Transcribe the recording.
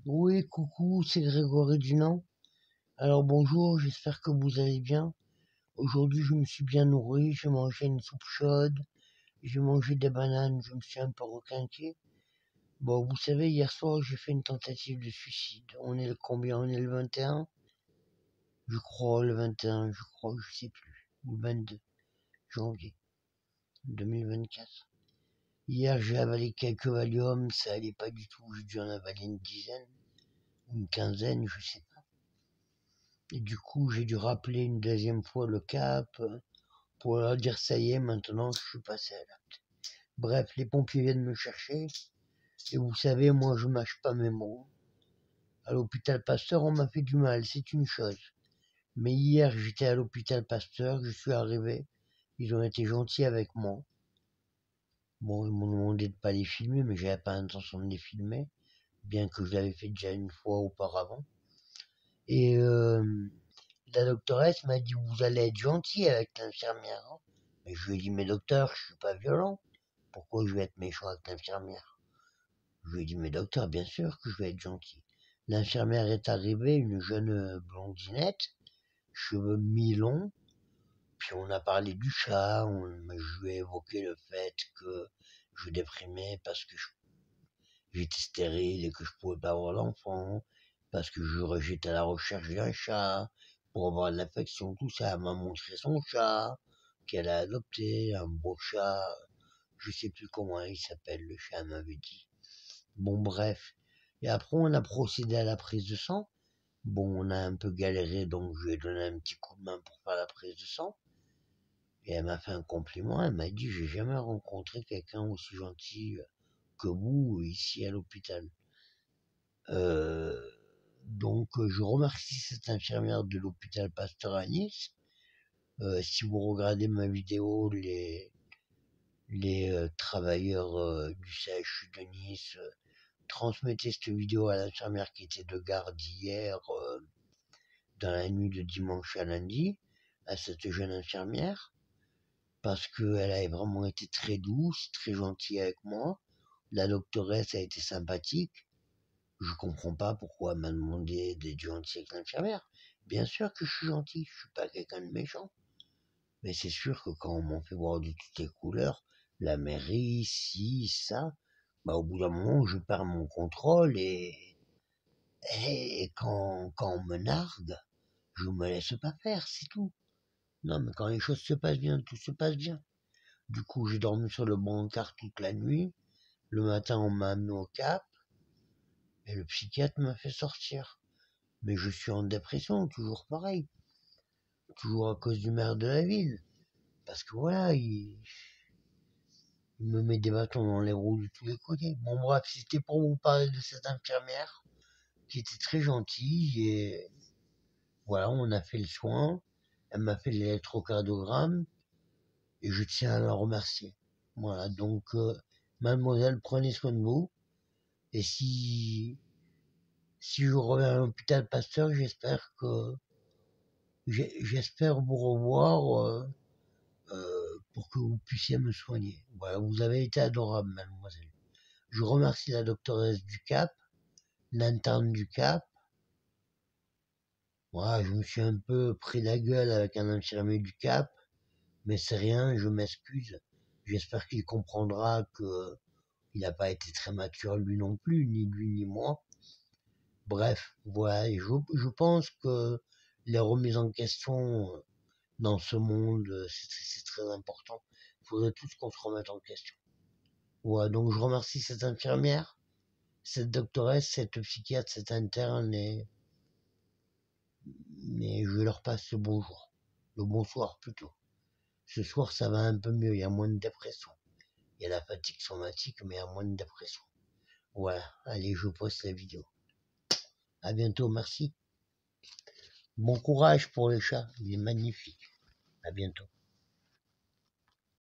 Oui, coucou, c'est Grégory Dunant. Alors bonjour, j'espère que vous allez bien. Aujourd'hui, je me suis bien nourri, j'ai mangé une soupe chaude, j'ai mangé des bananes, je me suis un peu requinqué. Bon, vous savez, hier soir, j'ai fait une tentative de suicide. On est le combien? On est le 21? Je crois, le 21, je crois, je sais plus. Ou le 22 janvier 2024. Hier, j'ai avalé quelques Valium, ça allait pas du tout, j'ai dû en avaler une dizaine, une quinzaine, je sais pas. Et du coup, j'ai dû rappeler une deuxième fois le cap pour leur dire ça y est, maintenant je suis passé à l'acte. Bref, les pompiers viennent me chercher. Et vous savez, moi je mâche pas mes mots. À l'hôpital Pasteur, on m'a fait du mal, c'est une chose. Mais hier, j'étais à l'hôpital Pasteur, je suis arrivé. Ils ont été gentils avec moi. Bon, ils m'ont demandé de pas les filmer, mais j'avais pas l'intention de les filmer, bien que je l'avais fait déjà une fois auparavant. Et la doctoresse m'a dit, vous allez être gentil avec l'infirmière. Hein. Mais je lui ai dit, mais docteur, je suis pas violent. Pourquoi je vais être méchant avec l'infirmière? Je lui ai dit, mais docteur, bien sûr que je vais être gentil. L'infirmière est arrivée, une jeune blondinette, cheveux mi-longs, puis on a parlé du chat, je lui ai évoqué le fait que je déprimais parce que j'étais stérile et que je pouvais pas avoir d'enfant, parce que j'étais à la recherche d'un chat, pour avoir de l'affection, tout ça. Elle m'a montré son chat, qu'elle a adopté, un beau chat, je sais plus comment il s'appelle, le chat, elle m'avait dit. Bon, bref. Et après, on a procédé à la prise de sang. Bon, on a un peu galéré, donc je lui ai donné un petit coup de main pour faire la prise de sang. Et elle m'a fait un compliment, elle m'a dit, j'ai jamais rencontré quelqu'un aussi gentil que vous ici à l'hôpital. Euh, donc, je remercie cette infirmière de l'hôpital Pasteur à Nice. Si vous regardez ma vidéo, les travailleurs du CHU de Nice transmettez cette vidéo à l'infirmière qui était de garde hier, dans la nuit de dimanche à lundi, à cette jeune infirmière, parce qu'elle avait vraiment été très douce, très gentille avec moi. La doctoresse a été sympathique. Je comprends pas pourquoi elle m'a demandé d'être gentil avec l'infirmière. Bien sûr que je suis gentil, je suis pas quelqu'un de méchant. Mais c'est sûr que quand on m'en fait voir de toutes les couleurs, la mairie, ci, ça, bah au bout d'un moment, je perds mon contrôle et quand on me nargue, je me laisse pas faire, c'est tout. Non, mais quand les choses se passent bien, tout se passe bien. Du coup, j'ai dormi sur le brancard toute la nuit. Le matin, on m'a amené au cap et le psychiatre m'a fait sortir. Mais je suis en dépression, toujours pareil. Toujours à cause du maire de la ville. Parce que voilà, il me met des bâtons dans les roues de tous les côtés. Bon, bref, c'était pour vous parler de cette infirmière qui était très gentille et voilà, on a fait le soin. Elle m'a fait l'électrocardiogramme et je tiens à la remercier. Voilà, donc, mademoiselle, prenez soin de vous. Et si je reviens à l'hôpital Pasteur, j'espère vous revoir pour que vous puissiez me soigner. Voilà, vous avez été adorable, mademoiselle. Je remercie la doctoresse du CAP, l'interne du CAP. Voilà, je me suis un peu pris la gueule avec un infirmier du CAP, mais c'est rien, je m'excuse. J'espère qu'il comprendra que il n'a pas été très mature lui non plus, ni lui ni moi. Bref, voilà, je pense que les remises en question dans ce monde, c'est très important. Il faudrait tous qu'on se remette en question. Voilà, donc je remercie cette infirmière, cette doctoresse, cette psychiatre, cette interne, et je leur passe le bonjour, le bonsoir plutôt. Ce soir, ça va un peu mieux, il y a moins de dépression. Il y a la fatigue somatique, mais il y a moins de dépression. Voilà, allez, je poste la vidéo. À bientôt, merci. Bon courage pour les chats, il est magnifique. À bientôt.